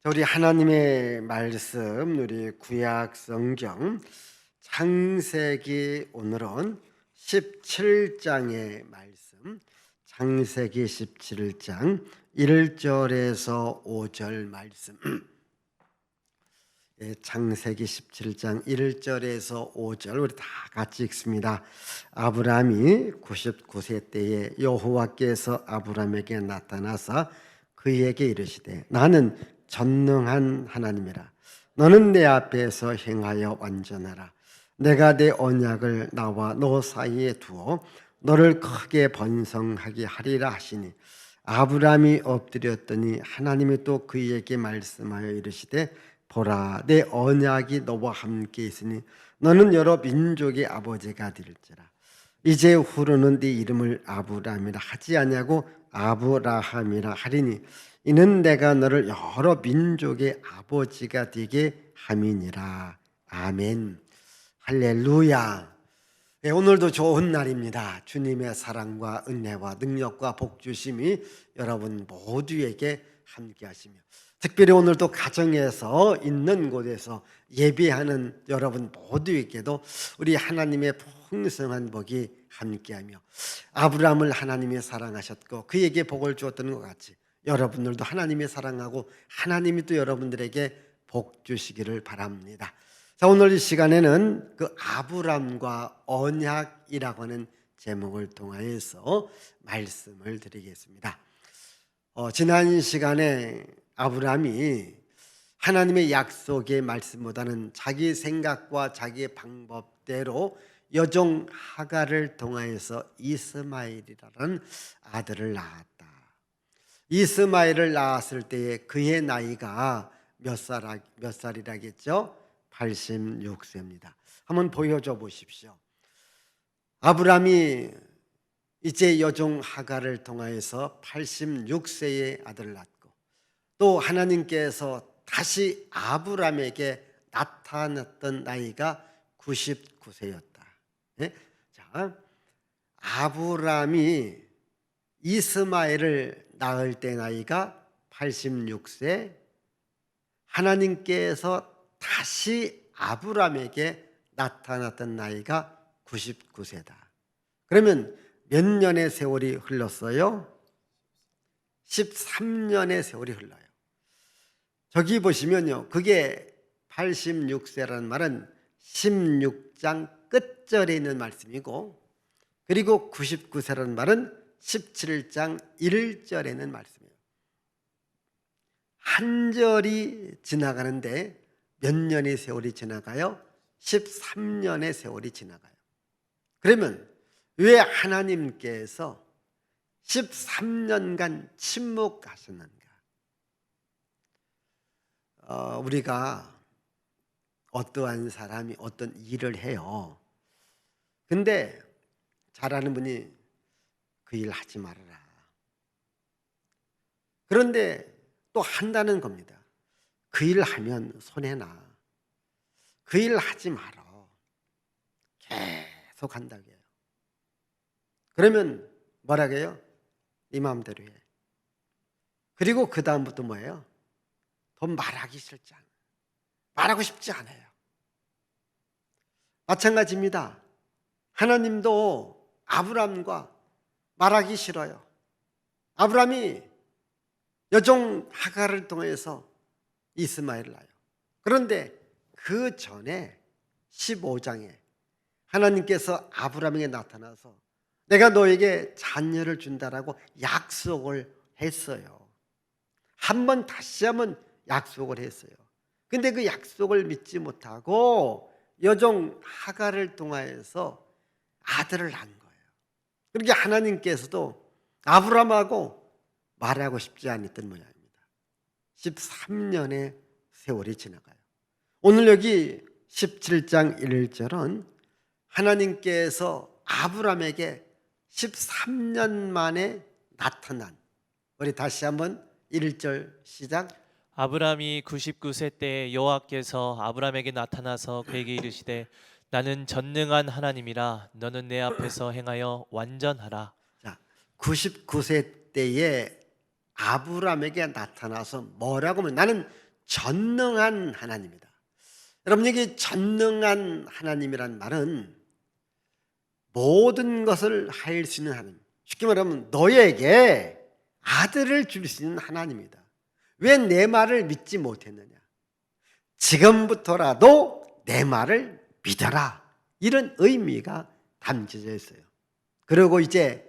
자, 우리 하나님의 말씀, 우리 구약 성경 창세기 오늘은 17장의 말씀, 창세기 17장 1절에서 5절 말씀. 창세기 17장 1절에서 5절 우리 다 같이 읽습니다. 아브라함이 99세 때에 여호와께서 아브라함에게 나타나사 그에게 이르시되 나는 전능한 하나님이라. 너는 내 앞에서 행하여 완전하라. 내가 내 언약을 나와 너 사이에 두어 너를 크게 번성하게 하리라 하시니 아브라함이 엎드렸더니 하나님이 또 그에게 말씀하여 이르시되 보라, 내 언약이 너와 함께 있으니 너는 여러 민족의 아버지가 될지라. 이제 후로는 네 이름을 아브라함이라 하지 아니하고 아브라함이라 하리니 이는 내가 너를 여러 민족의 아버지가 되게 함이니라. 아멘. 할렐루야. 네, 오늘도 좋은 날입니다. 주님의 사랑과 은혜와 능력과 복주심이 여러분 모두에게 함께 하시며, 특별히 오늘도 가정에서 있는 곳에서 예배하는 여러분 모두에게도 우리 하나님의 풍성한 복이 함께하며, 아브라함을 하나님이 사랑하셨고 그에게 복을 주었던 것 같이 여러분들도 하나님이 사랑하고 하나님이 또 여러분들에게 복 주시기를 바랍니다. 자, 오늘 이 시간에는 그 아브라함과 언약이라고 하는 제목을 통하여서 말씀을 드리겠습니다. 지난 시간에 아브라함이 하나님의 약속의 말씀보다는 자기 생각과 자기의 방법대로 여종 하갈을 통하여서 이스마엘이라는 아들을 낳았다. 이스마엘을 낳았을 때에 그의 나이가 몇 살이라겠죠? 86세입니다. 한번 보여줘 보십시오. 아브라함이 이제 여종 하갈을 통하여서 86세의 아들을 낳고, 또 하나님께서 다시 아브라함에게 나타났던 나이가 99세였다. 네? 자, 아브라함이 이스마엘을 낳을 때 나이가 86세, 하나님께서 다시 아브라함에게 나타났던 나이가 99세다. 그러면 몇 년의 세월이 흘렀어요? 13년의 세월이 흘러요. 저기 보시면요, 그게 86세라는 말은 16장 끝절에 있는 말씀이고, 그리고 99세라는 말은 17장 1절에 있는 말씀이에요. 한 절이 지나가는데 몇 년의 세월이 지나가요? 13년의 세월이 지나가요. 그러면 왜 하나님께서 13년간 침묵하셨는가? 우리가 어떠한 사람이 어떤 일을 해요. 근데 잘하는 분이 그 일 하지 말아라. 그런데 또 한다는 겁니다. 그 일 하면 손해나. 그 일 하지 말어. 계속 한다고 해요. 그러면 뭐라고 해요? 네 마음대로 해. 그리고 그 다음부터 뭐예요? 더 말하기 싫지 않아요. 말하고 싶지 않아요. 마찬가지입니다. 하나님도 아브라함과 말하기 싫어요. 아브라함이 여종 하갈을 통해서 이스마엘을 낳아요. 그런데 그 전에 15장에 하나님께서 아브라함에게 나타나서 내가 너에게 자녀를 준다라고 약속을 했어요. 다시 한번 약속을 했어요. 근데 그 약속을 믿지 못하고 여종 하갈을 통하여서 아들을 낳은 거예요. 그렇게 하나님께서도 아브라함하고 말하고 싶지 않았던 모양입니다. 13년의 세월이 지나가요. 오늘 여기 17장 1절은 하나님께서 아브라함에게 13년 만에 나타난, 우리 다시 한번 1절 시작. 아브라함이 99세 때 여호와께서 아브라함에게 나타나서 그에게 이르시되 나는 전능한 하나님이라 너는 내 앞에서 행하여 완전하라. 자, 99세 때에 아브라함에게 나타나서 뭐라고 하면 나는 전능한 하나님이다. 여러분, 여기 전능한 하나님이란 말은 모든 것을 할 수 있는 하나님, 쉽게 말하면 너에게 아들을 줄 수 있는 하나님이다. 왜 내 말을 믿지 못했느냐? 지금부터라도 내 말을 믿어라. 이런 의미가 담겨져 있어요. 그리고 이제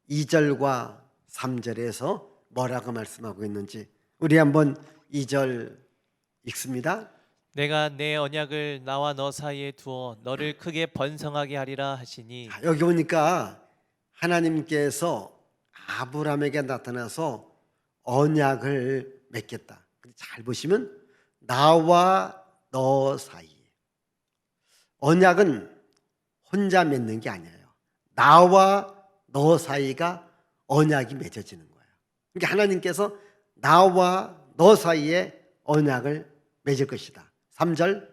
2절과 3절에서 뭐라고 말씀하고 있는지 우리 한번 2절 읽습니다. 내가 내 언약을 나와 너 사이에 두어 너를 크게 번성하게 하리라 하시니. 자, 여기 보니까 하나님께서 아브라함에게 나타나서 언약을 맺겠다. 잘 보시면 나와 너 사이에, 언약은 혼자 맺는 게 아니에요. 나와 너 사이가 언약이 맺어지는 거예요. 그러니까 하나님께서 나와 너 사이에 언약을 맺을 것이다. 3절,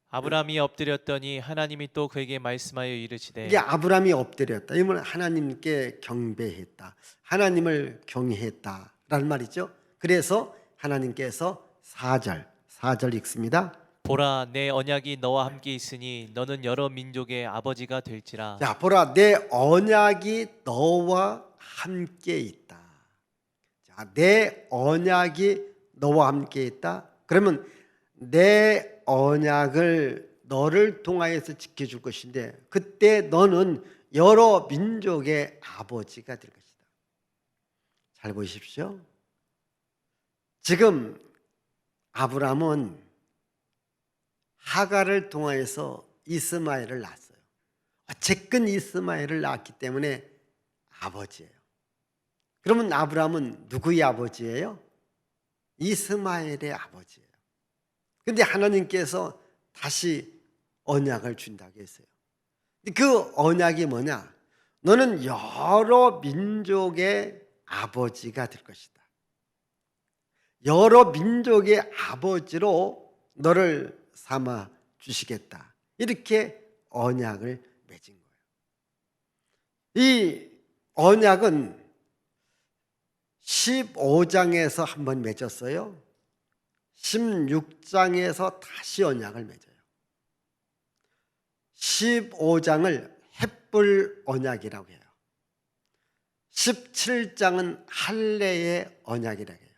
아브라함이 엎드렸더니 하나님이 또 그에게 말씀하여 이르시되. 이게 아브라함이 엎드렸다. 이건 하나님께 경배했다. 하나님을 경외했다라는 말이죠. 그래서 하나님께서 4절 읽습니다. 보라, 내 언약이 너와 함께 있으니 너는 여러 민족의 아버지가 될지라. 자, 보라, 내 언약이 너와 함께 있다. 자, 내 언약이 너와 함께 있다. 그러면 내 언약을 너를 통하여서 지켜줄 것인데 그때 너는 여러 민족의 아버지가 될 것이다. 잘 보십시오. 지금 아브라함은 하갈을 통하여서 이스마엘을 낳았어요. 어쨌건 이스마엘을 낳았기 때문에 아버지예요. 그러면 아브라함은 누구의 아버지예요? 이스마엘의 아버지예요. 그런데 하나님께서 다시 언약을 준다고 했어요. 그 언약이 뭐냐? 너는 여러 민족의 아버지가 될 것이다. 여러 민족의 아버지로 너를 삼아 주시겠다. 이렇게 언약을 맺은 거예요. 이 언약은 15장에서 한번 맺었어요. 16장에서 다시 언약을 맺어요. 15장을 햇불 언약이라고 해요. 17장은 할례의 언약이라고 해요.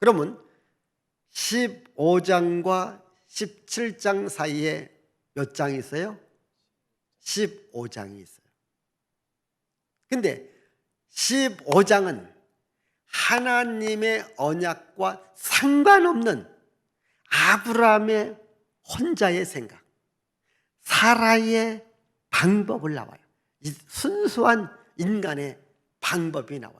그러면 15장과 17장 사이에 몇 장이 있어요? 15장이 있어요. 근데 15장은 하나님의 언약과 상관없는 아브라함의 혼자의 생각, 사라의 방법을 나와요. 이 순수한 인간의 방법이 나와요.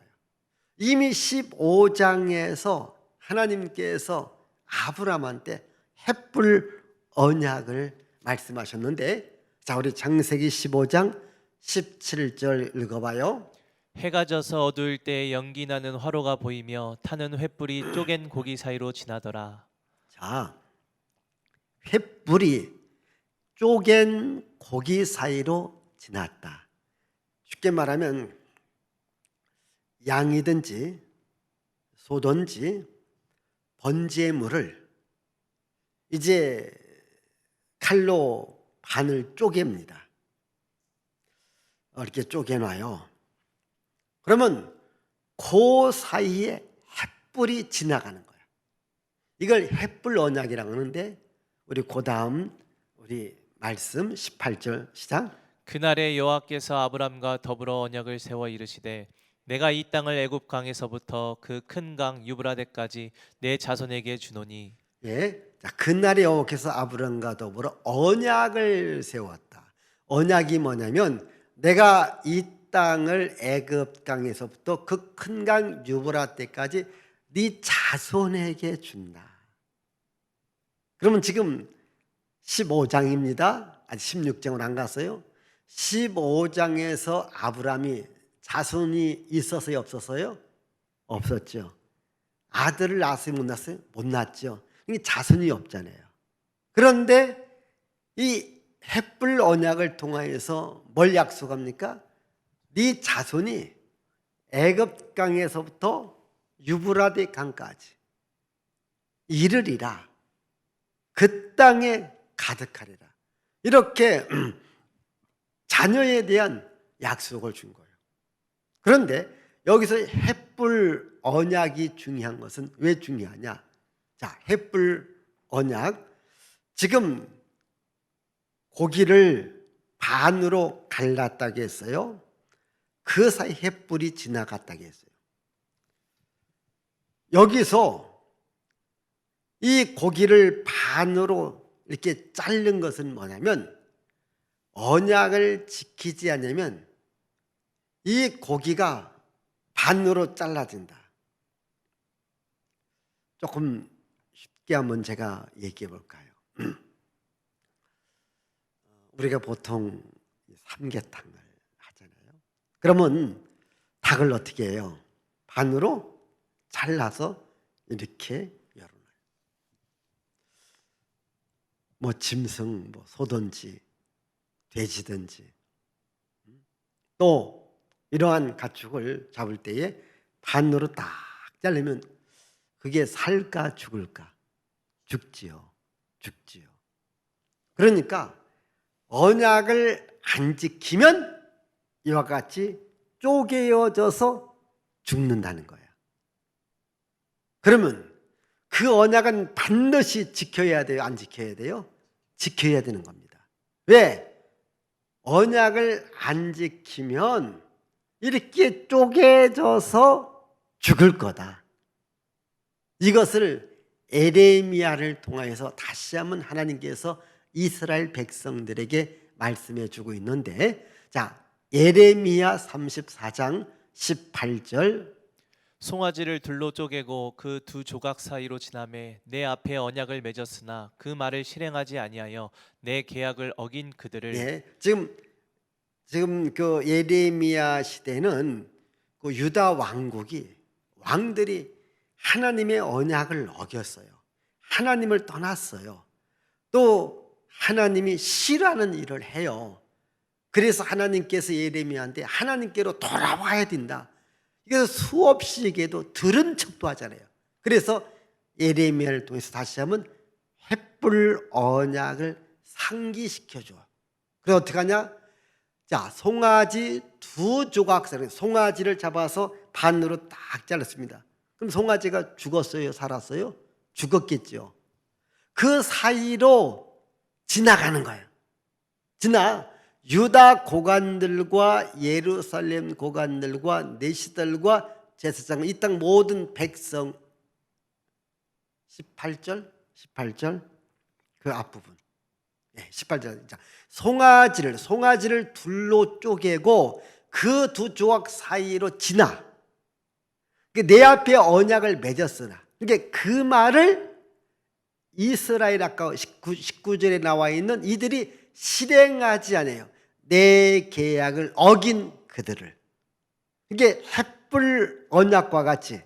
이미 15장에서 하나님께서 아브라함한테 햇불 언약을 말씀하셨는데, 자, 우리 창세기 15장 17절 읽어봐요. 해가 져서 어두울 때 연기 나는 화로가 보이며 타는 횃불이 쪼갠 고기 사이로 지나더라. 자, 횃불이 쪼갠 고기 사이로 지났다. 쉽게 말하면 양이든지 소든지 번제의 물을 이제 칼로 반을 쪼갭니다. 이렇게 쪼개놔요. 그러면 그 사이에 햇불이 지나가는 거예요. 이걸 햇불 언약이라고 하는데, 우리 그 다음 우리 말씀 18절 시작. 그날에 여호와께서 아브람과 더불어 언약을 세워 이르시되 내가 이 땅을 애굽 강에서부터 그 큰 강 유브라데까지 내 자손에게 주노니. 예, 자, 그날에 여호와께서 아브람과 더불어 언약을 세웠다. 언약이 뭐냐면 내가 이 땅을 애굽 강에서부터 그 큰 강 유브라데까지 네 자손에게 준다. 그러면 지금 15장입니다. 아직 16장으로 안 갔어요. 15장에서 아브라함이 자손이 있었어요, 없었어요? 없었죠. 아들을 낳았어요, 못 낳았어요? 못 낳았죠. 이게 자손이 없잖아요. 그런데 이 햇불 언약을 통하여서 뭘 약속합니까? 네 자손이 애굽 강에서부터 유브라데 강까지 이르리라. 그 땅에 가득하리라. 이렇게 자녀에 대한 약속을 준 거예요. 그런데 여기서 햇불 언약이 중요한 것은 왜 중요하냐? 자, 햇불 언약. 지금 고기를 반으로 갈랐다고 했어요. 그 사이 햇불이 지나갔다고 했어요. 여기서 이 고기를 반으로 이렇게 자른 것은 뭐냐면 언약을 지키지 않으면 이 고기가 반으로 잘라진다. 조금 쉽게 한번 제가 얘기해 볼까요? 우리가 보통 삼계탕을 하잖아요. 그러면 닭을 어떻게 해요? 반으로 잘라서 이렇게 열어놔요. 뭐 짐승, 뭐 소든지 돼지든지 또 이러한 가축을 잡을 때에 반으로 딱 자르면 그게 살까 죽을까? 죽지요. 죽지요. 그러니까 언약을 안 지키면 이와 같이 쪼개어져서 죽는다는 거야. 그러면 그 언약은 반드시 지켜야 돼요? 안 지켜야 돼요? 지켜야 되는 겁니다. 왜? 언약을 안 지키면 이렇게 쪼개져서 죽을 거다. 이것을 에레미야를 통해서 다시 한번 하나님께서 이스라엘 백성들에게 말씀해 주고 있는데, 자, 예레미야 34장 18절. 송아지를 둘로 쪼개고 그 두 조각 사이로 지나매 내 앞에 언약을 맺었으나 그 말을 실행하지 아니하여 내 계약을 어긴 그들을. 예, 지금 그 예레미야 시대는 그 유다 왕들이 하나님의 언약을 어겼어요. 하나님을 떠났어요. 또 하나님이 싫어하는 일을 해요. 그래서 하나님께서 예레미야한테 하나님께로 돌아와야 된다. 이게 수없이게도 들은 척도 하잖아요. 그래서 예레미야를 통해서 다시 한번 햇불 언약을 상기시켜줘. 그래서 어떻게 하냐? 자, 송아지 두 조각, 송아지를 잡아서 반으로 딱 잘랐습니다. 그럼 송아지가 죽었어요? 살았어요? 죽었겠죠. 그 사이로 지나가는 거예요. 유다 고관들과 예루살렘 고관들과 내시들과 제사장, 이 땅 모든 백성. 18절 그 앞부분. 18절. 송아지를 둘로 쪼개고 그 두 조각 사이로 지나. 내 앞에 언약을 맺었으나. 그러니까 그 말을 이스라엘 아까 19절에 나와 있는 이들이 실행하지 않아요. 내 계약을 어긴 그들을. 이게 햇불 언약과 같이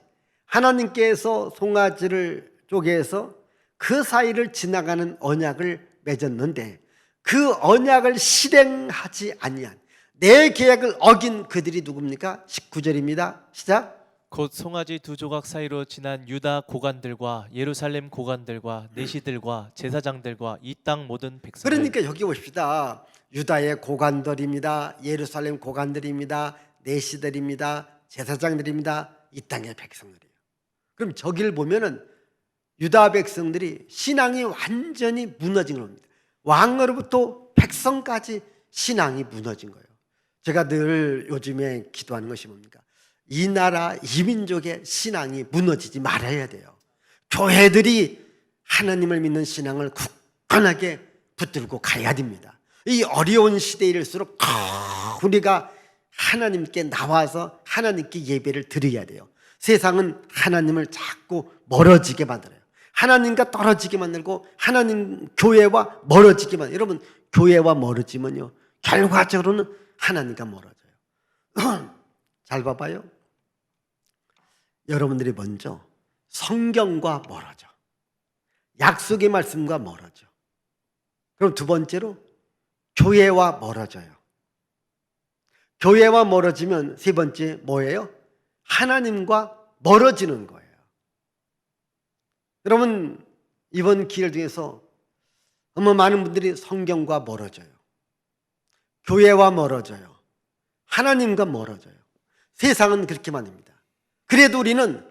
하나님께서 송아지를 쪼개서 그 사이를 지나가는 언약을 맺었는데 그 언약을 실행하지 아니한 내 계약을 어긴 그들이 누굽니까? 19절입니다. 시작. 곧 송아지 두 조각 사이로 지난 유다 고관들과 예루살렘 고관들과 내시들과 제사장들과 이 땅 모든 백성들. 그러니까 여기 보십시다. 유다의 고관들입니다. 예루살렘 고관들입니다. 내시들입니다. 제사장들입니다. 이 땅의 백성들이에요. 그럼 저기를 보면은 유다 백성들이 신앙이 완전히 무너진 겁니다. 왕으로부터 백성까지 신앙이 무너진 거예요. 제가 늘 요즘에 기도하는 것이 뭡니까? 이 나라 이 민족의 신앙이 무너지지 말아야 돼요. 교회들이 하나님을 믿는 신앙을 굳건하게 붙들고 가야 됩니다. 이 어려운 시대일수록 우리가 하나님께 나와서 하나님께 예배를 드려야 돼요. 세상은 하나님을 자꾸 멀어지게 만들어요. 하나님과 떨어지게 만들고 하나님 교회와 멀어지게 만들어요. 여러분, 교회와 멀어지면요 결과적으로는 하나님과 멀어져요. 잘 봐봐요. 여러분들이 먼저 성경과 멀어져. 약속의 말씀과 멀어져. 그럼 두 번째로 교회와 멀어져요. 교회와 멀어지면 세 번째 뭐예요? 하나님과 멀어지는 거예요. 여러분 이번 기회를 통해서 너무 많은 분들이 성경과 멀어져요. 교회와 멀어져요. 하나님과 멀어져요. 세상은 그렇게만 합니다. 그래도 우리는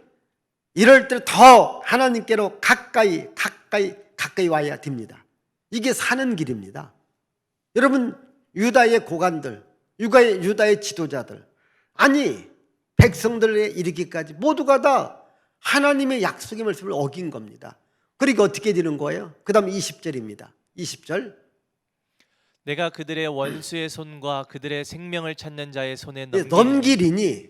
이럴 때 더 하나님께로 가까이 와야 됩니다. 이게 사는 길입니다. 여러분 유다의 고관들, 유다의 지도자들, 아니 백성들에 이르기까지 모두가 다 하나님의 약속의 말씀을 어긴 겁니다. 그러니까 어떻게 되는 거예요? 그 다음 20절입니다. 20절. 내가 그들의 원수의 손과 그들의 생명을 찾는 자의 손에 예, 넘기리니 넘기리니.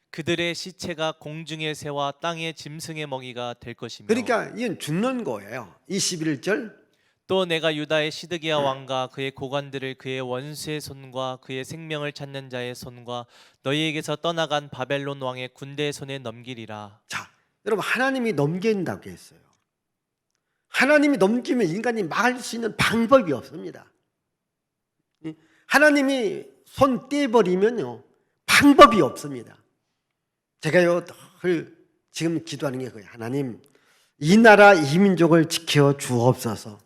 그들의 시체가 공중의 새와 땅의 짐승의 먹이가 될 것이며 그러니까 이건 죽는 거예요. 21절. 또 내가 유다의 시드기야 왕과 그의 고관들을 그의 원수의 손과 그의 생명을 찾는 자의 손과 너희에게서 떠나간 바벨론 왕의 군대의 손에 넘기리라. 자, 여러분 하나님이 넘긴다고 했어요. 하나님이 넘기면 인간이 막을 수 있는 방법이 없습니다. 하나님이 손 떼버리면요 방법이 없습니다. 제가요 늘 지금 기도하는 게 그거예요. 하나님 이 나라 이 민족을 지켜 주옵소서.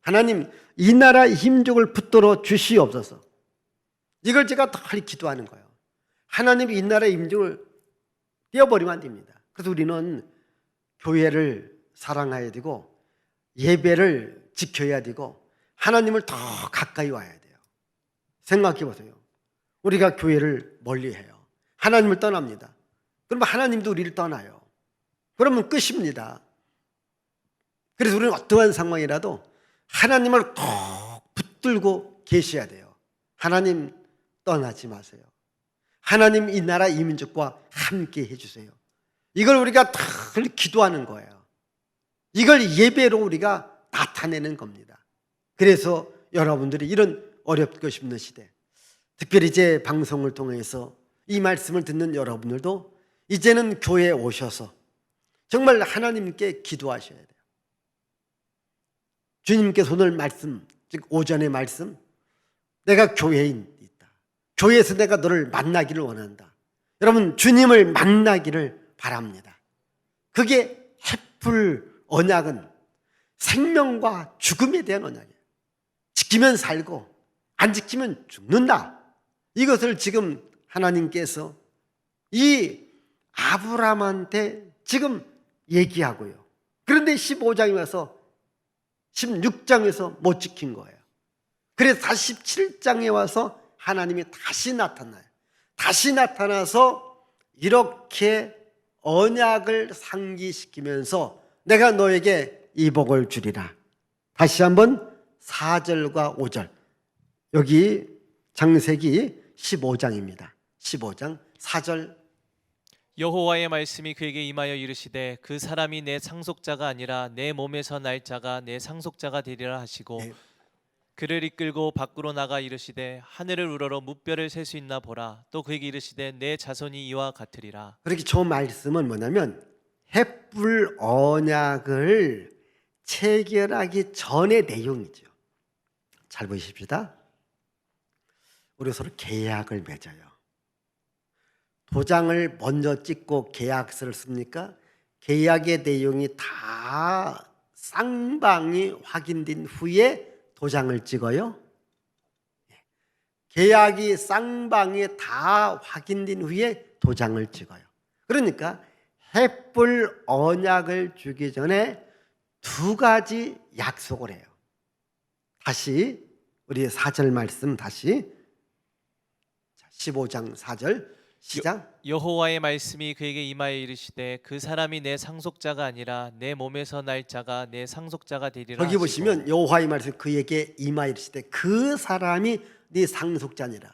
하나님 이 나라 이 민족을 붙들어 주시옵소서. 이걸 제가 늘 기도하는 거예요. 하나님이 이 나라 이 민족을 떼어버리면 안 됩니다. 그래서 우리는 교회를 사랑해야 되고 예배를 지켜야 되고 하나님을 더 가까이 와야 돼요. 생각해 보세요. 우리가 교회를 멀리해요. 하나님을 떠납니다. 그러면 하나님도 우리를 떠나요. 그러면 끝입니다. 그래서 우리는 어떠한 상황이라도 하나님을 꼭 붙들고 계셔야 돼요. 하나님 떠나지 마세요. 하나님 이 나라 이 민족과 함께 해주세요. 이걸 우리가 늘 기도하는 거예요. 이걸 예배로 우리가 나타내는 겁니다. 그래서 여러분들이 이런 어렵고 싶은 시대, 특별히 이제 방송을 통해서 이 말씀을 듣는 여러분들도 이제는 교회에 오셔서 정말 하나님께 기도하셔야 돼요. 주님께서 오늘 말씀, 즉 오전의 말씀, 내가 교회인 있다. 교회에서 내가 너를 만나기를 원한다. 여러분 주님을 만나기를 바랍니다. 그게 햇불 언약은 생명과 죽음에 대한 언약이에요. 지키면 살고 안 지키면 죽는다. 이것을 지금 하나님께서 이 아브라함한테 지금 얘기하고요. 그런데 15장에 와서 16장에서 못 지킨 거예요. 그래서 다시 17장에 와서 하나님이 다시 나타나요. 다시 나타나서 이렇게 언약을 상기시키면서 내가 너에게 이 복을 주리라. 다시 한번 4절과 5절. 여기 창세기 15장입니다. 15장 4절. 여호와의 말씀이 그에게 임하여 이르시되 그 사람이 내 상속자가 아니라 내 몸에서 날 자가 내 상속자가 되리라 하시고 네. 그를 이끌고 밖으로 나가 이르시되 하늘을 우러러 무뼈를 셀 수 있나 보라. 또 그에게 이르시되 내 자손이 이와 같으리라. 그렇게 저 말씀은 뭐냐면 햇불 언약을 체결하기 전의 내용이죠. 잘 보십시다. 우리 서로 계약을 맺어요. 도장을 먼저 찍고 계약서를 씁니까? 계약의 내용이 다 쌍방이 확인된 후에 도장을 찍어요. 계약이 쌍방이 다 확인된 후에 도장을 찍어요. 그러니까 햇불 언약을 주기 전에 두 가지 약속을 해요. 다시 우리 4절 말씀 다시 15장 4절 시작. 여호와의 말씀이 그에게 임하여 이르시되 그 사람이 내 상속자가 아니라 내 몸에서 날 자가 내 상속자가 되리라 여기 하시고 보시면 여호와의 말씀 그에게 임하여 이르시되 그 사람이 네 상속자니라.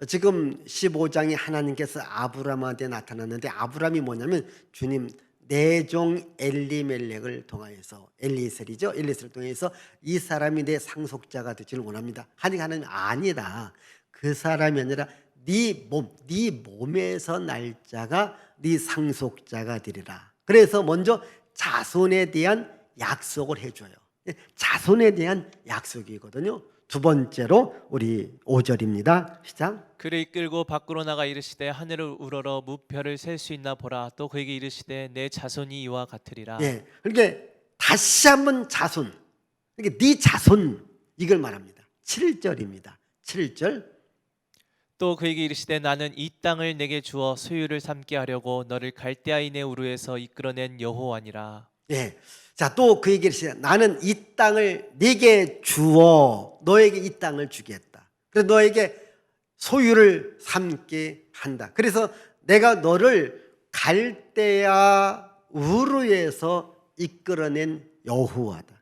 지금 15장에 하나님께서 아브라함한테 나타났는데 아브라함이 뭐냐면 주님 내 종 엘리멜렉을 통하여서 엘리에셀이죠. 엘리에셀을 통해서 이 사람이 내 상속자가 되기를 원합니다. 하니까 하나님 아니다. 그 사람이 아니라 네 몸에서 날 자가 네 상속자가 되리라. 그래서 먼저 자손에 대한 약속을 해줘요. 자손에 대한 약속이거든요. 두 번째로 우리 5절입니다. 시작. 그를 이끌고 밖으로 나가 이르시되 하늘을 우러러 무뼈를 셀 수 있나 보라. 또 그에게 이르시되 내 자손이 이와 같으리라. 예, 그러니까 다시 한번 자손. 그러니까 네 자손 이걸 말합니다. 7절입니다. 7절. 또 그에게 이르시되 나는 이 땅을 내게 주어 소유를 삼게 하려고 너를 갈대아인의 우르에서 이끌어낸 여호와니라. 예. 자, 또 그 얘기를 시작. 나는 이 땅을 네게 주어 너에게 이 땅을 주겠다. 그래서 너에게 소유를 삼게 한다. 그래서 내가 너를 갈대아 우르에서 이끌어낸 여호와다.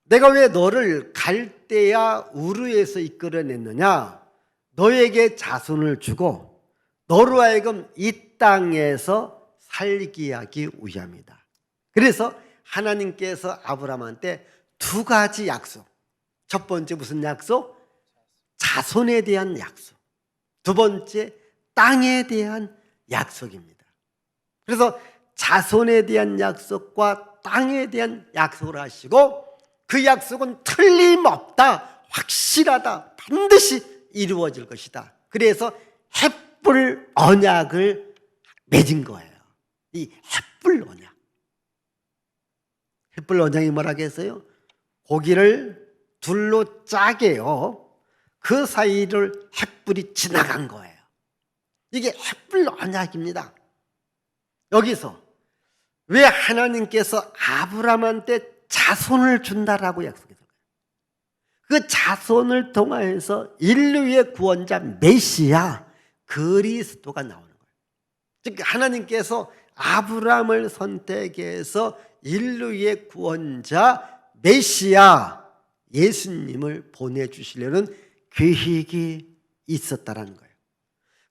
내가 왜 너를 갈대아 우르에서 이끌어냈느냐? 너에게 자손을 주고 너로 하여금 이 땅에서 살게 하기 위함이다. 그래서 하나님께서 아브라함한테 두 가지 약속. 첫 번째 무슨 약속? 자손에 대한 약속. 두 번째 땅에 대한 약속입니다. 그래서 자손에 대한 약속과 땅에 대한 약속을 하시고 그 약속은 틀림없다, 확실하다, 반드시 이루어질 것이다. 그래서 햇불 언약을 맺은 거예요. 이 햇불 언약. 햇불 언약이 뭐라고 했어요? 고기를 둘로 짜게요. 그 사이를 햇불이 지나간 거예요. 이게 햇불 언약입니다. 여기서 왜 하나님께서 아브라함한테 자손을 준다라고 약속했어요? 그 자손을 통하여서 인류의 구원자 메시아 그리스도가 나오는 거예요. 즉 하나님께서 아브라함을 선택해서 인류의 구원자 메시아 예수님을 보내주시려는 계획이 있었다라는 거예요.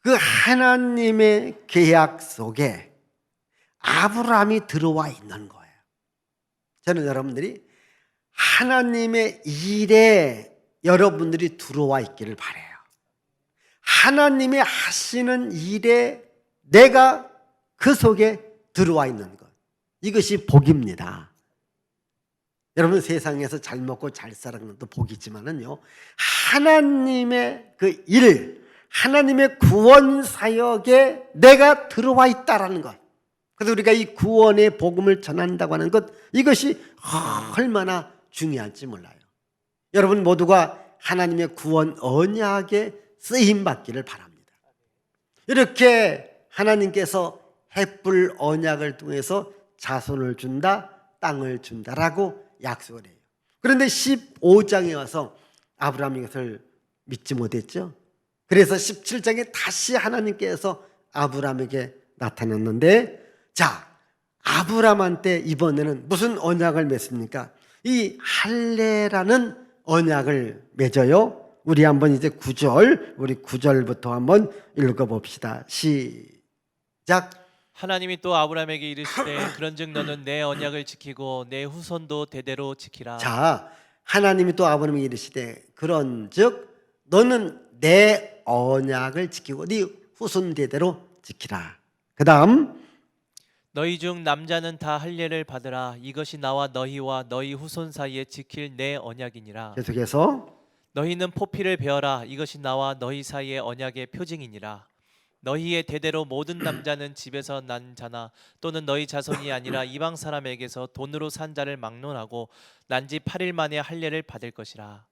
그 하나님의 계약 속에 아브라함이 들어와 있는 거예요. 저는 여러분들이 하나님의 일에 여러분들이 들어와 있기를 바라요. 하나님의 하시는 일에 내가 그 속에 들어와 있는 것, 이것이 복입니다. 여러분 세상에서 잘 먹고 잘 사는 것도 복이지만은요, 하나님의 그 일, 하나님의 구원 사역에 내가 들어와 있다라는 것. 그래서 우리가 이 구원의 복음을 전한다고 하는 것, 이것이 얼마나 중요할지 몰라요. 여러분 모두가 하나님의 구원 언약에 쓰임 받기를 바랍니다. 이렇게 하나님께서 햇불 언약을 통해서 자손을 준다, 땅을 준다라고 약속을 해요. 그런데 15장에 와서 아브라함이 이것을 믿지 못했죠. 그래서 17장에 다시 하나님께서 아브라함에게 나타났는데, 자, 아브라함한테 이번에는 무슨 언약을 맺습니까? 이 할례라는 언약을 맺어요. 우리 한번 이제 9절, 우리 9절부터 한번 읽어봅시다. 시작. 하나님이 또 아브라함에게 이르시되 그런즉 너는 내 언약을 지키고 내 후손도 대대로 지키라. 자, 하나님이 또 아브라함에게 이르시되 그런즉 너는 내 언약을 지키고 네 후손 대대로 지키라. 그 다음, 너희 중 남자는 다 할례를 받으라. 이것이 나와 너희와 너희 후손 사이에 지킬 내 언약이니라. 계속해서 너희는 포피를 베어라. 이것이 나와 너희 사이의 언약의 표징이니라. 너희의 대대로 모든 남자는 집에서 난 자나 또는 너희 자손이 아니라 이방 사람에게서 돈으로 산 자를 막론하고 난 지 8일 만에 할례를 받을 것이라.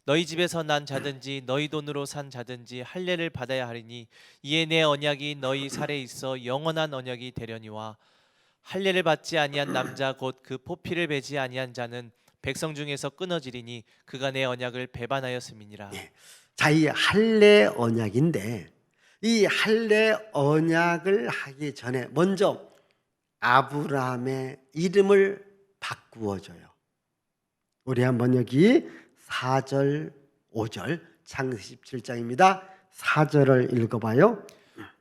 너희 집에서 난 자든지 너희 돈으로 산 자든지 할례를 받아야 하리니 이에 내 언약이 너희 살에 있어 영원한 언약이 되려니와 할례를 받지 아니한 남자 곧 그 포피를 베지 아니한 자는 백성 중에서 끊어지리니 그가 내 언약을 배반하였음이니라. 자, 이 할례 언약인데 이 할례 언약을 하기 전에 먼저 아브라함의 이름을 바꾸어줘요. 우리 한번 여기 4절 5절 창세기 17장입니다. 4절을 읽어봐요.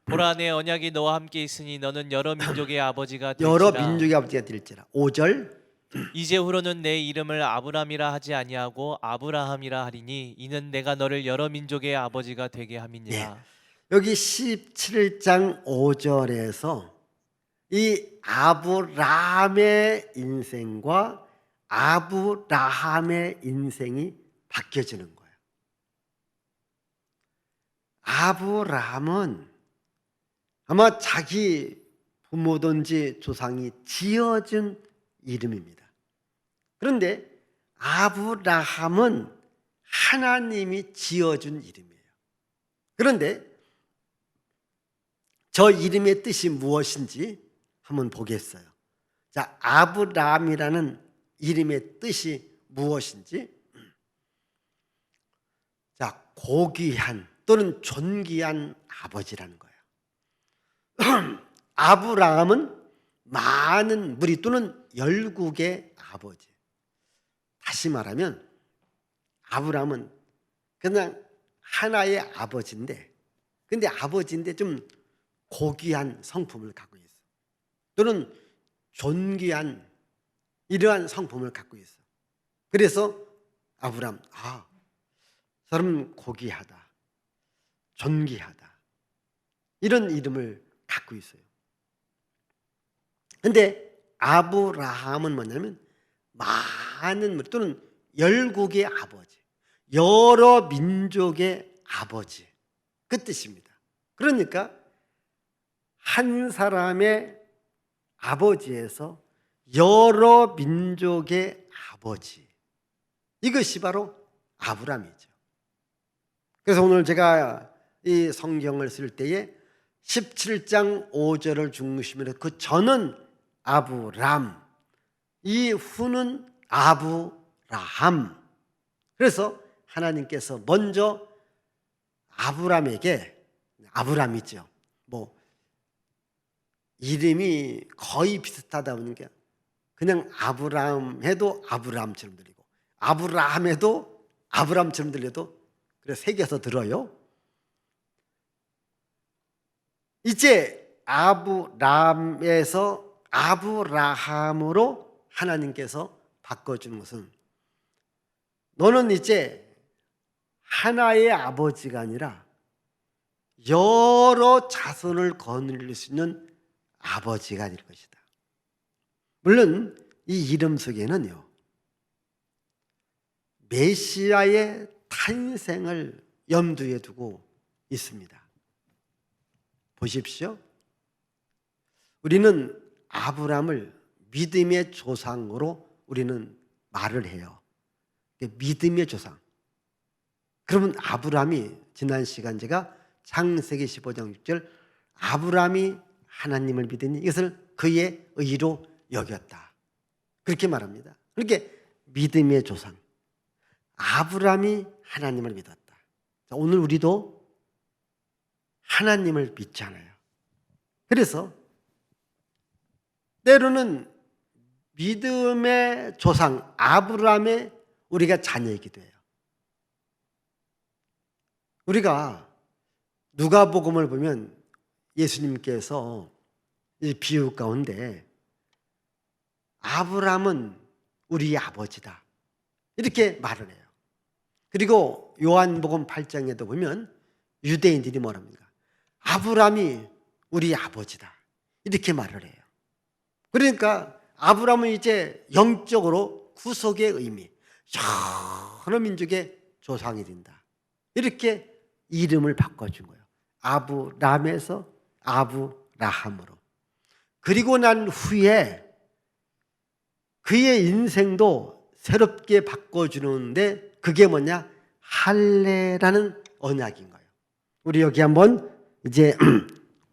보라 내 언약이 너와 함께 있으니 너는 여러 민족의 아버지가 될지라. 여러 민족의 아버지가 될지라. 5절. 이제후로는 내 이름을 아브람이라 하지 아니하고 아브라함이라 하리니 이는 내가 너를 여러 민족의 아버지가 되게 함이니라. 여기 17장 5절에서 이 아브라함의 인생과 아브라함의 인생이 바뀌어지는 거예요. 아브라함은 아마 자기 부모든지 조상이 지어준 이름입니다. 그런데 아브라함은 하나님이 지어준 이름이에요. 그런데 저 이름의 뜻이 무엇인지 한번 보겠어요. 자, 아브라함이라는 이름의 뜻이 무엇인지. 자, 고귀한 또는 존귀한 아버지라는 거예요. 아브라함은 많은 무리 또는 열국의 아버지. 다시 말하면 아브라함은 그냥 하나의 아버지인데, 근데 아버지인데 좀 고귀한 성품을 갖고 있어. 또는 존귀한 이러한 성품을 갖고 있어. 그래서 아브라함, 사람 고귀하다, 존귀하다, 이런 이름을 갖고 있어요. 근데 아브라함은 뭐냐면 많은 무리 또는 열국의 아버지, 여러 민족의 아버지, 그 뜻입니다. 그러니까 한 사람의 아버지에서 여러 민족의 아버지, 이것이 바로 아브라함이죠. 그래서 오늘 제가 이 성경을 쓸 때에 17장 5절을 중심으로 그 전은 아브람, 이 후는 아브라함. 그래서 하나님께서 먼저 아브람에게, 아브람이죠, 뭐 이름이 거의 비슷하다 보니까 그냥 아브람 해도 아브람처럼 들리고 아브라함 해도 아브람처럼 들려도 그래 새겨서 들어요. 이제 아브람에서 아브라함으로 하나님께서 바꿔준 것은, 너는 이제 하나의 아버지가 아니라 여러 자손을 거느릴 수 있는 아버지가 될 것이다. 물론 이 이름 속에는요, 메시아의 탄생을 염두에 두고 있습니다. 보십시오. 우리는 아브람을 믿음의 조상으로 우리는 말을 해요. 믿음의 조상. 그러면 아브람이, 지난 시간 제가 창세기 15장 6절, 아브람이 하나님을 믿으니 이것을 그의 의로 여겼다, 그렇게 말합니다. 그렇게 믿음의 조상 아브람이 하나님을 믿었다. 자, 오늘 우리도 하나님을 믿잖아요. 그래서 때로는 믿음의 조상 아브람의 우리가 자녀이기도 해요. 우리가 누가복음을 보면 예수님께서 이 비유 가운데 아브람은 우리 아버지다, 이렇게 말을 해요. 그리고 요한복음 8장에도 보면 유대인들이 뭐랍니까? 아브람이 우리 아버지다, 이렇게 말을 해요. 그러니까 아브람은 이제 영적으로 구속의 의미, 여러 민족의 조상이 된다, 이렇게 이름을 바꿔준 거예요. 아브람에서 아브라함으로. 그리고 난 후에 그의 인생도 새롭게 바꿔주는데 그게 뭐냐? 할례라는 언약인 거예요. 우리 여기 한번 이제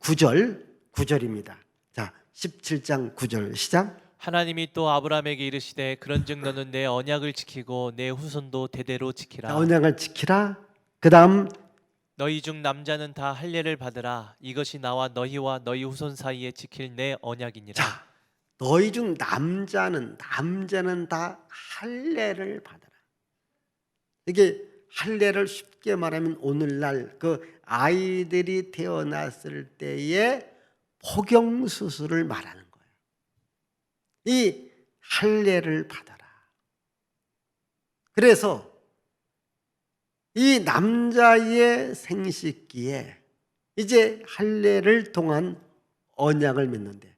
9절입니다. 자, 17장 9절 시작. 하나님이 또 아브라함에게 이르시되 그런즉 너는 내 언약을 지키고 내 후손도 대대로 지키라. 자, 언약을 지키라. 그 다음 너희 중 남자는 다 할례를 받으라. 이것이 나와 너희와 너희 후손 사이에 지킬 내 언약이니라. 자, 너희 중 남자는 다 할례를 받아라. 이게 할례를 쉽게 말하면 오늘날 그 아이들이 태어났을 때의 포경 수술을 말하는 거예요. 이 할례를 받아라. 그래서 이 남자의 생식기에 이제 할례를 통한 언약을 맺는데,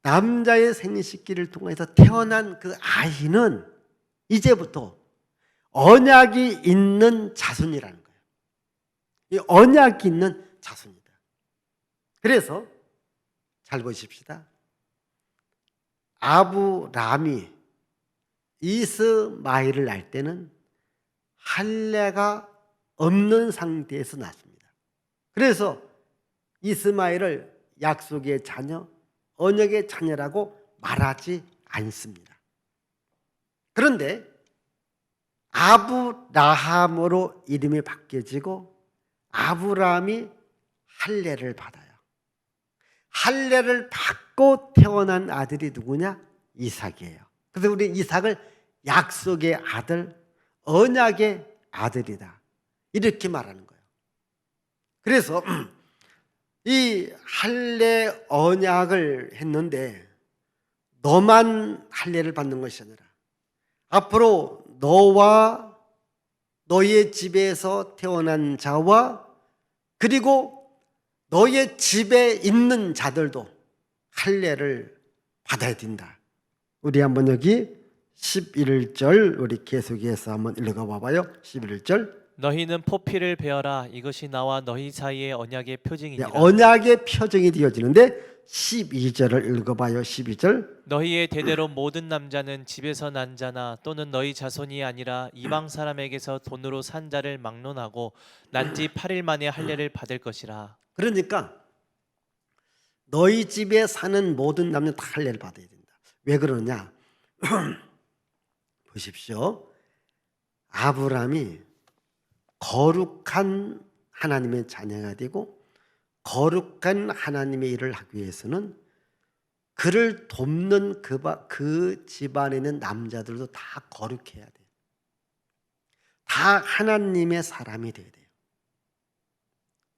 남자의 생식기를 통해서 태어난 그 아이는 이제부터 언약이 있는 자손이라는 거예요. 이 언약이 있는 자손이다. 그래서 잘 보십시다. 아브람이 이스마엘을 낳을 때는 할례가 없는 상태에서 낳습니다. 그래서 이스마엘을 약속의 자녀, 언약의 자녀라고 말하지 않습니다. 그런데 아브라함으로 이름이 바뀌어지고 아브라함이 할례를 받아요. 할례를 받고 태어난 아들이 누구냐? 이삭이에요. 그래서 우리 이삭을 약속의 아들, 언약의 아들이다, 이렇게 말하는 거예요. 그래서 이 할례 언약을 했는데 너만 할례를 받는 것이 아니라 앞으로 너와 너의 집에서 태어난 자와 그리고 너의 집에 있는 자들도 할례를 받아야 된다. 우리 한번 여기 11절 우리 계속해서 한번 읽어봐 봐요. 11절. 너희는 포피를 베어라. 이것이 나와 너희 사이의 언약의 표징이니라. 언약의 표정이 되어지는데 12절을 읽어봐요. 12절. 너희의 대대로 모든 남자는 집에서 난 자나 또는 너희 자손이 아니라 이방 사람에게서 돈으로 산 자를 막론하고 난 지 8일 만에 할례를 받을 것이라. 그러니까 너희 집에 사는 모든 남녀 다 할례를 받아야 된다. 왜 그러냐? 보십시오. 아브라함이 거룩한 하나님의 자녀가 되고 거룩한 하나님의 일을 하기 위해서는 그를 돕는 그 집안에 있는 남자들도 다 거룩해야 돼요. 다 하나님의 사람이 돼야 돼요.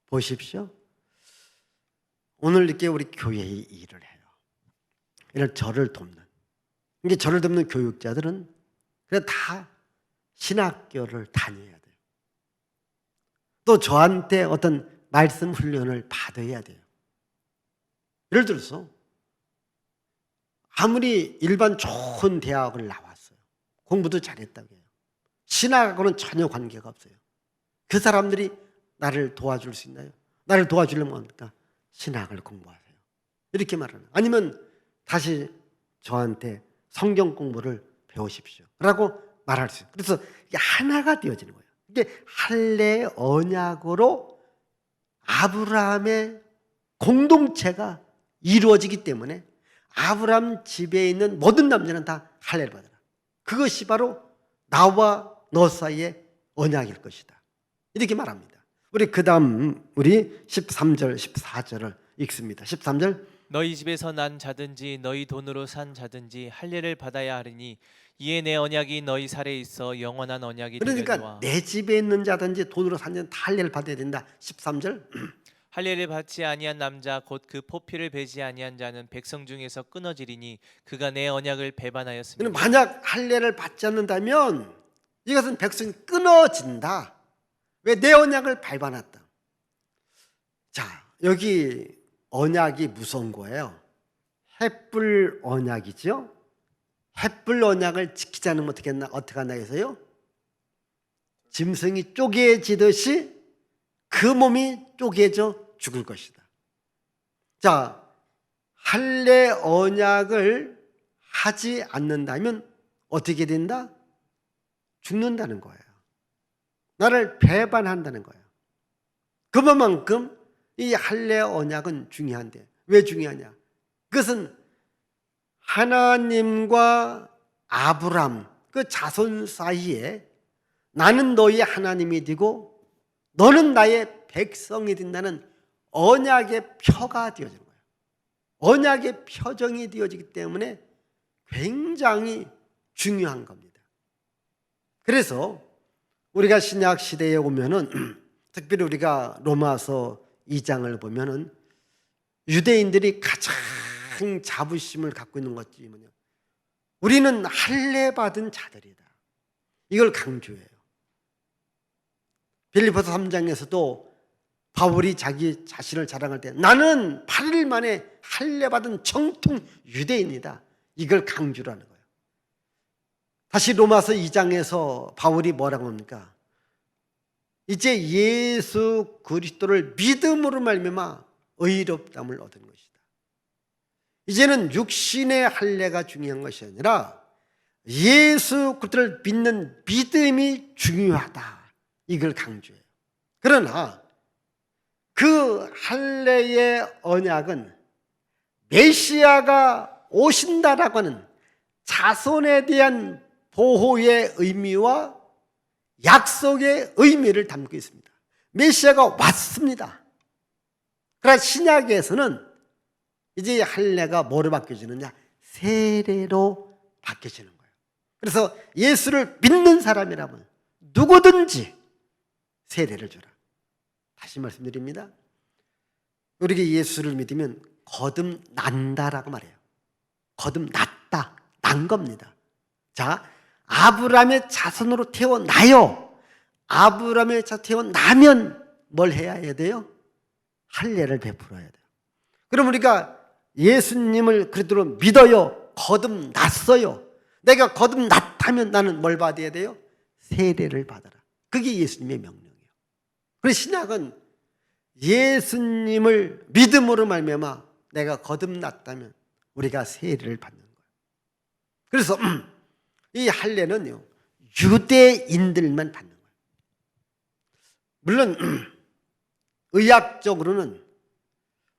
보십시오. 오늘 이렇게 우리 교회의 일을 해요. 이런 저를 돕는. 이게 저를 돕는 교육자들은 그냥 다 신학교를 다녀야 돼요. 또 저한테 어떤 말씀 훈련을 받아야 돼요. 예를 들어서 아무리 일반 좋은 대학을 나왔어요. 공부도 잘했다고 해요. 신학하고는 전혀 관계가 없어요. 그 사람들이 나를 도와줄 수 있나요? 나를 도와주려면 뭡니까? 신학을 공부하세요. 이렇게 말하는. 아니면 다시 저한테 성경 공부를 배우십시오 라고 말할 수 있어요. 그래서 이게 하나가 되어지는 거예요. 이게 할례 언약으로 아브라함의 공동체가 이루어지기 때문에 아브라함 집에 있는 모든 남자는 다 할례를 받아라. 그것이 바로 나와 너 사이의 언약일 것이다. 이렇게 말합니다. 우리 그 다음 우리 13절 14절을 읽습니다. 13절. 너희 집에서 난 자든지 너희 돈으로 산 자든지 할례를 받아야 하리니 이에 내 언약이 너희 살에 있어 영원한 언약이 그러니까 되려니와. 내 집에 있는 자든지 돈으로 산 자는 다 할례를 받아야 된다. 13절. 할례를 받지 아니한 남자 곧 그 포피를 베지 아니한 자는 백성 중에서 끊어지리니 그가 내 언약을 배반하였습니다. 만약 할례를 받지 않는다면 이것은 백성이 끊어진다. 왜? 내 언약을 밟아놨다. 자, 여기 언약이 무서운 거예요. 햇불 언약이죠. 햇불 언약을 지키지 않으면 어떻게 한다 해서요? 짐승이 쪼개지듯이 그 몸이 쪼개져 죽을 것이다. 자, 할례 언약을 하지 않는다면 어떻게 된다? 죽는다는 거예요. 나를 배반한다는 거예요. 그만큼 이 할례 언약은 중요한데, 왜 중요하냐? 그것은 하나님과 아브람 그 자손 사이에 나는 너희 하나님이 되고 너는 나의 백성이 된다는 언약의 표가 되어지는 거예요. 언약의 표정이 되어지기 때문에 굉장히 중요한 겁니다. 그래서 우리가 신약 시대에 오면은 특별히 우리가 로마서 2장을 보면은 유대인들이 가장 자부심을 갖고 있는 것이 뭐냐? 우리는 할례 받은 자들이다. 이걸 강조해요. 빌립보서 3장에서도 바울이 자기 자신을 자랑할 때 나는 8일 만에 할례 받은 정통 유대인이다. 이걸 강조를 하는 거예요. 다시 로마서 2장에서 바울이 뭐라고 합니까? 이제 예수 그리스도를 믿음으로 말미암아 의롭다함을 얻은 것이다. 이제는 육신의 할례가 중요한 것이 아니라 예수 그리스도를 믿는 믿음이 중요하다. 이걸 강조해요. 그러나 그 할례의 언약은 메시아가 오신다라고 하는 자손에 대한 보호의 의미와 약속의 의미를 담고 있습니다. 메시아가 왔습니다. 그러나 신약에서는 이제 할례가 뭐로 바뀌어지느냐? 세례로 바뀌어지는 거예요. 그래서 예수를 믿는 사람이라면 누구든지 세례를 주라. 다시 말씀드립니다. 우리가 예수를 믿으면 거듭난다라고 말해요. 거듭났다, 난 겁니다. 자, 아브라함의 자손으로 태어나요. 아브라함의 자손으로 태어나면 뭘 해야 돼요? 할례를 베풀어야 돼요. 그럼 우리가 예수님을 그리스도로 믿어요. 거듭났어요. 내가 거듭났다면 나는 뭘 받아야 돼요? 세례를 받아라. 그게 예수님의 명령이에요. 그래서 신약은 예수님을 믿음으로 말미암아 내가 거듭났다면 우리가 세례를 받는 거예요. 그래서 이 할례는요, 유대인들만 받는 거예요. 물론 의학적으로는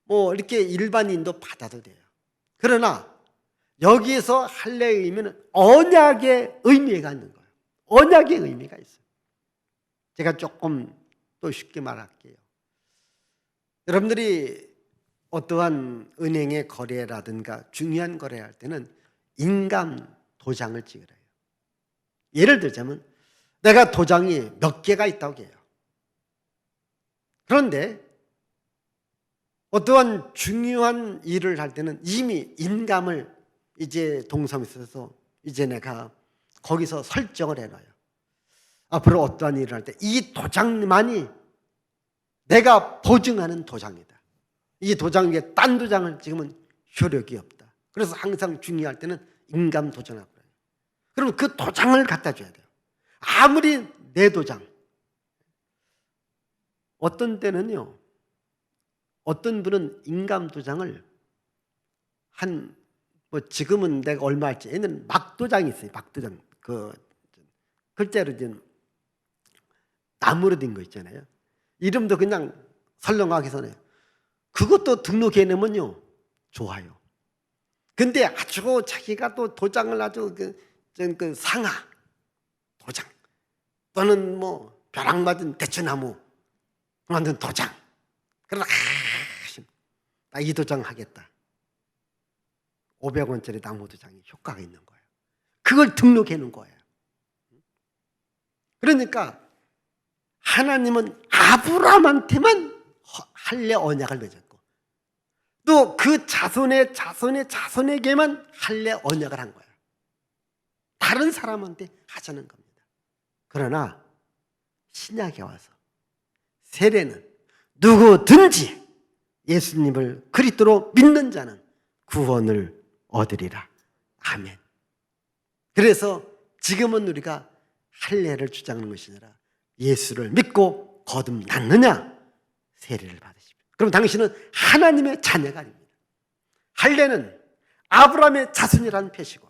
뭐 이렇게 일반인도 받아도 돼요. 그러나 여기에서 할례의 의미는 언약의 의미가 있는 거예요. 언약의 의미가 있어요. 제가 조금 또 쉽게 말할게요. 여러분들이 어떠한 은행의 거래라든가 중요한 거래할 때는 인감 도장을 찍으라 해요. 예를 들자면 내가 도장이 몇 개가 있다고 해요. 그런데 어떠한 중요한 일을 할 때는 이미 인감을 이제 동섬에 있어서 이제 내가 거기서 설정을 해놔요. 앞으로 어떠한 일을 할 때 이 도장만이 내가 보증하는 도장이다. 이 도장 위에 딴 도장을 찍으면 효력이 없다. 그래서 항상 중요할 때는 인감 도장을 하고 그래요. 그럼 그 도장을 갖다 줘야 돼요. 아무리 내 도장. 어떤 때는요, 어떤 분은 인감 도장을 뭐 지금은 내가 얼마 할지, 얘는 막도장이 있어요. 막도장. 글자로 된 나무로 된 거 있잖아요. 이름도 그냥 설렁하게 써내요. 그것도 등록해 놓으면요, 좋아요. 근데 아주 자기가 또 도장을 아주 그 상아 도장 또는 뭐 벼락 맞은 대추나무 만든 도장. 그러다 나 이 도장 하겠다. 500원짜리 나무 도장이 효과가 있는 거예요. 그걸 등록해 놓은 거예요. 그러니까 하나님은 아브라함한테만 할례 언약을 맺었고 또 그 자손의 자손에게만 할례 언약을 한 거예요. 다른 사람한테 하자는 겁니다. 그러나 신약에 와서 세례는 누구든지 예수님을 그리스도로 믿는 자는 구원을 얻으리라. 아멘. 그래서 지금은 우리가 할례를 주장하는 것이 아니라 예수를 믿고 거듭났느냐? 세례를 받으십시오. 그럼 당신은 하나님의 자녀가 아닙니다. 할례는 아브라함의 자손이라는 표시고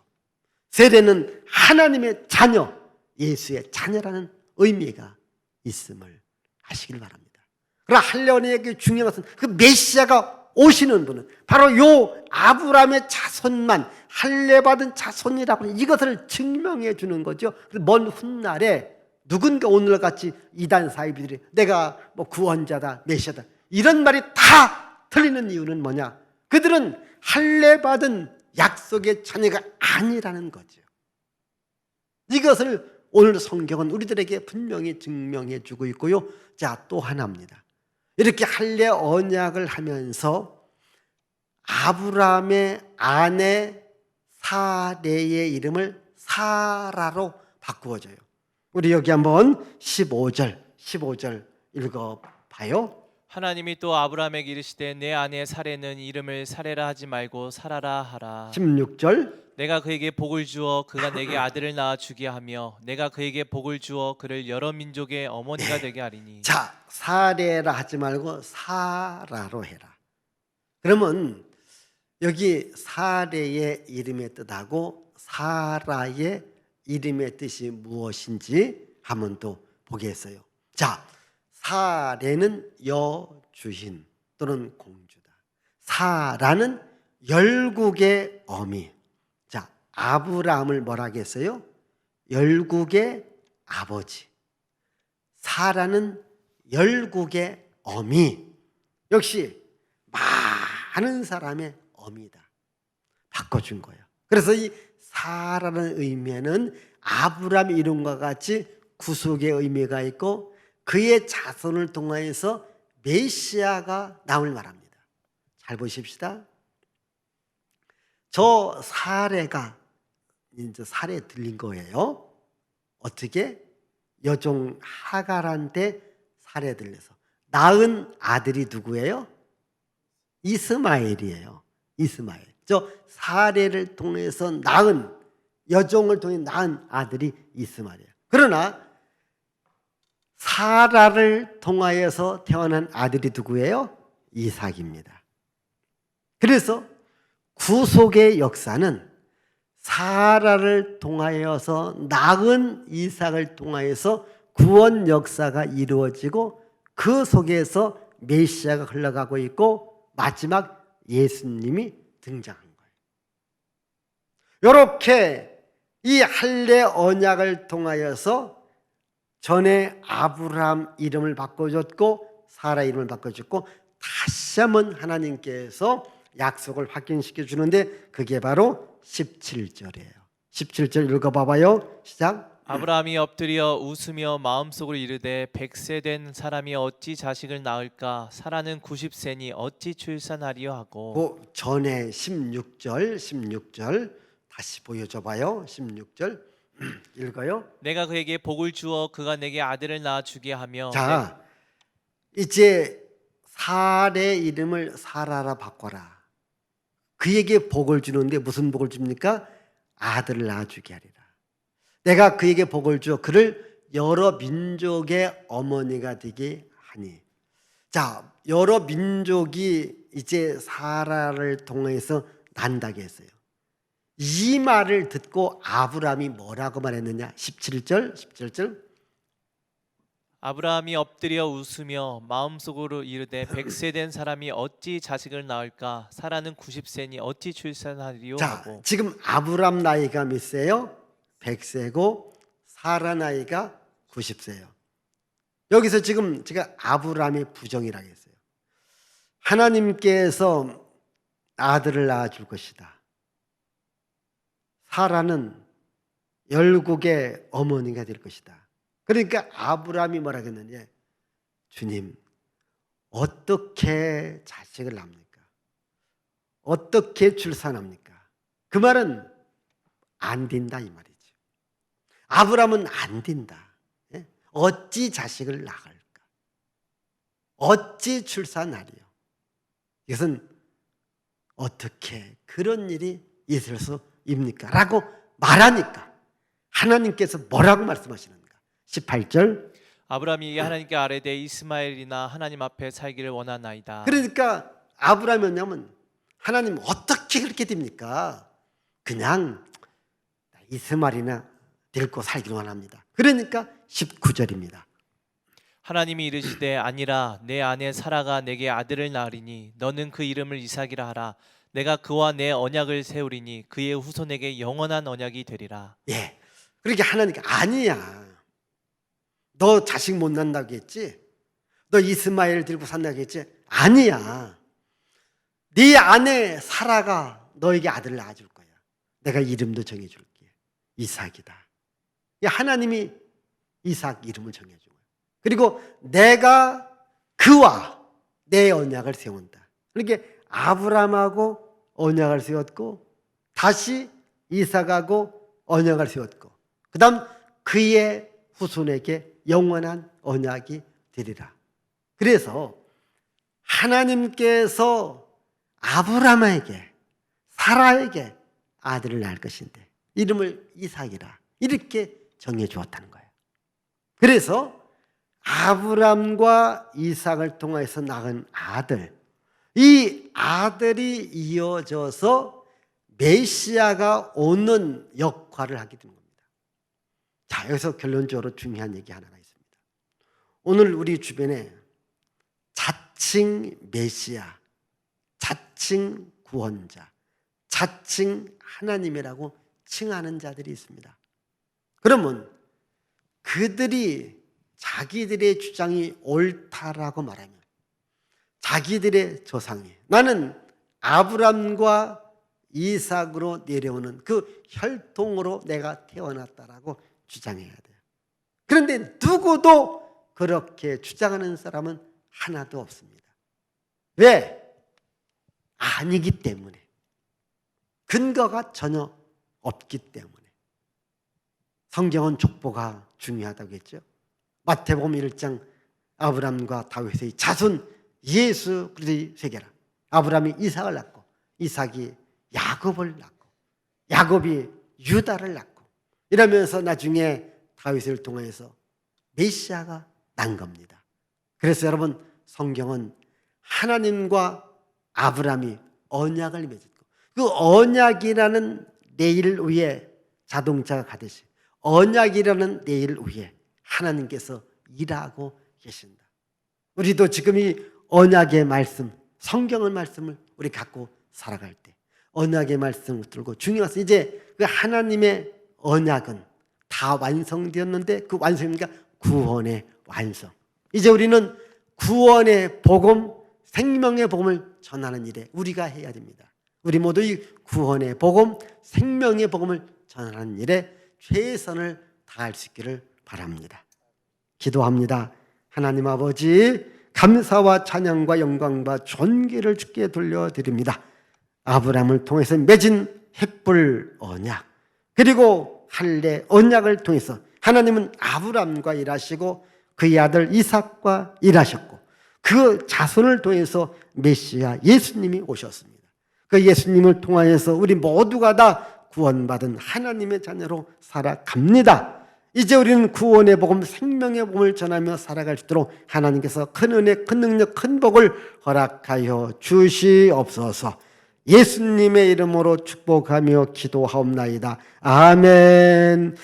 세례는 하나님의 자녀, 예수의 자녀라는 의미가 있음을 아시길 바랍니다. 그러나 할례 언약의 중요한 것은 그 메시아가 오시는 분은 바로 요 아브라함의 자손만, 할례 받은 자손이라고 하는 이것을 증명해 주는 거죠. 먼 훗날에 누군가 오늘같이 이단 사이비들이 내가 뭐 구원자다, 메시아다 이런 말이 다 틀리는 이유는 뭐냐? 그들은 할례 받은 약속의 자녀가 아니라는 거죠. 이것을 오늘 성경은 우리들에게 분명히 증명해 주고 있고요. 자, 또 하나입니다. 이렇게 할례 언약을 하면서 아브라함의 아내 사레의 이름을 사라로 바꾸어줘요. 우리 여기 한번 15절 읽어봐요. 하나님이 또 아브라함에게 이르시되 내 아내 사레는 이름을 사레라 하지 말고 사라라 하라. 16절 내가 그에게 복을 주어 그가 내게 아들을 낳아 주게 하며 내가 그에게 복을 주어 그를 여러 민족의 어머니가 되게 하리니. 자, 사레라 하지 말고 사라로 해라. 그러면 여기 사레의 이름의 뜻하고 사라의 이름의 뜻이 무엇인지 한번 또 보겠어요. 자, 사례는 여주인 또는 공주다. 사라는 열국의 어미. 자, 아브라함을 뭐라 하겠어요? 열국의 아버지. 사라는 열국의 어미. 역시 많은 사람의 어미다. 바꿔준 거예요. 그래서 이 사라는 의미에는 아브라함 이름과 같이 구속의 의미가 있고 그의 자손을 통하여서 메시아가 나올 말합니다. 잘 보십시다. 저 사례가 이제 사례에 들린 거예요. 어떻게? 여종 하갈한테 사례 들려서 낳은 아들이 누구예요? 이스마엘이에요. 이스마엘. 저 사례를 통해서 낳은, 여종을 통해 낳은 아들이 이스마엘이에요. 그러나 사라를 통하여서 태어난 아들이 누구예요? 이삭입니다. 그래서 구속의 역사는 사라를 통하여서 낳은 이삭을 통하여서 구원 역사가 이루어지고 그 속에서 메시아가 흘러가고 있고 마지막 예수님이 등장한 거예요. 이렇게 이 할례 언약을 통하여서 전에 아브라함 이름을 바꿔줬고 사라 이름을 바꿔줬고 다시 한번 하나님께서 약속을 확인시켜 주는데 그게 바로 17절이에요. 17절 읽어봐봐요. 시작. 아브라함이 엎드려 웃으며 마음속으로 이르되 100세 된 사람이 어찌 자식을 낳을까? 사라는 90세니 어찌 출산하리요 하고. 그 전에 16절 다시 보여줘봐요. 16절 읽어요. 내가 그에게 복을 주어 그가 내게 아들을 낳아 주게 하며. 자, 이제 사례 이름을 사라라 바꿔라. 그에게 복을 주는데 무슨 복을 줍니까? 아들을 낳아주게 하리라. 내가 그에게 복을 주어 그를 여러 민족의 어머니가 되게 하니. 자, 여러 민족이 이제 사라를 통해서 난다고 했어요. 이 말을 듣고 아브라함이 뭐라고 말했느냐? 17절. 아브라함이 엎드려 웃으며 마음속으로 이르되 100세 된 사람이 어찌 자식을 낳을까? 사라는 90세니 어찌 출산하리요 자, 하고. 지금 아브라함 나이가 몇 세요? 100세고 사라 나이가 90세예요. 여기서 지금 제가 아브라함의 부정이라고 했어요. 하나님께서 아들을 낳아줄 것이다. 사라는 열국의 어머니가 될 것이다. 그러니까 아브라함이 뭐라 했느냐? 주님, 어떻게 자식을 낳습니까? 어떻게 출산합니까? 그 말은 안 된다 이 말이죠. 아브라함은 안 된다. 어찌 자식을 낳을까? 어찌 출산하리요? 이것은 어떻게 그런 일이 있을 수 입니까? 라고 말하니까 하나님께서 뭐라고 말씀하시는가? 18절. 아브라함이 하나님께 아뢰되 이스마엘이나 하나님 앞에 살기를 원하나이다. 그러니까 아브라함이 뭐냐면 하나님 어떻게 그렇게 됩니까? 그냥 이스마엘이나 데리고 살기를 원합니다. 그러니까 19절입니다. 하나님이 이르시되 아니라 내 아내 사라가 내게 아들을 낳으리니 너는 그 이름을 이삭이라 하라. 내가 그와 내 언약을 세우리니 그의 후손에게 영원한 언약이 되리라. 예. 그러니까 하나님께 아니야. 너 자식 못 낳는다고 했지? 너 이스마엘 들고 산다고 했지? 아니야. 네 아내 사라가 너에게 아들을 낳아줄 거야. 내가 이름도 정해줄게. 이삭이다. 하나님이 이삭 이름을 정해준 거야. 그리고 내가 그와 내 언약을 세운다. 그러니까 아브라함하고 언약을 세웠고 다시 이삭하고 언약을 세웠고 그 다음 그의 후손에게 영원한 언약이 되리라. 그래서 하나님께서 아브라함에게 사라에게 아들을 낳을 것인데 이름을 이삭이라 이렇게 정해 주었다는 거예요. 그래서 아브라함과 이삭을 통해서 낳은 아들, 이 아들이 이어져서 메시아가 오는 역할을 하게 된 겁니다. 자, 여기서 결론적으로 중요한 얘기 하나가 있습니다. 오늘 우리 주변에 자칭 메시아, 자칭 구원자, 자칭 하나님이라고 칭하는 자들이 있습니다. 그러면 그들이 자기들의 주장이 옳다라고 말하면 자기들의 조상이 나는 아브람과 이삭으로 내려오는 그 혈통으로 내가 태어났다라고 주장해야 돼요. 그런데 누구도 그렇게 주장하는 사람은 하나도 없습니다. 왜? 아니기 때문에. 근거가 전혀 없기 때문에. 성경은 족보가 중요하다고 했죠. 마태복음 1장 아브람과 다윗의 자손 예수 그리스도의 세계라. 아브람이 이삭을 낳고 이삭이 야곱을 낳고 야곱이 유다를 낳고 이러면서 나중에 다윗을 통해서 메시아가 난 겁니다. 그래서 여러분 성경은 하나님과 아브람이 언약을 맺었고 그 언약이라는 레일 위에 자동차가 가듯이 언약이라는 레일 위에 하나님께서 일하고 계신다. 우리도 지금 이 언약의 말씀, 성경의 말씀을 우리 갖고 살아갈 때 언약의 말씀을 들고 중요한 것은 이제 그 하나님의 언약은 다 완성되었는데 그 완성이니까 구원의 완성. 이제 우리는 구원의 복음, 생명의 복음을 전하는 일에 우리가 해야 됩니다. 우리 모두 이 구원의 복음, 생명의 복음을 전하는 일에 최선을 다할 수 있기를 바랍니다. 기도합니다. 하나님 아버지, 감사와 찬양과 영광과 존귀를 주께 돌려드립니다. 아브라함을 통해서 맺은 햇불 언약, 그리고 할례 언약을 통해서 하나님은 아브라함과 일하시고 그의 아들 이삭과 일하셨고 그 자손을 통해서 메시아 예수님이 오셨습니다. 그 예수님을 통하여서 우리 모두가 다 구원받은 하나님의 자녀로 살아갑니다. 이제 우리는 구원의 복음, 생명의 복음을 전하며 살아갈 수 있도록 하나님께서 큰 은혜, 큰 능력, 큰 복을 허락하여 주시옵소서. 예수님의 이름으로 축복하며 기도하옵나이다. 아멘.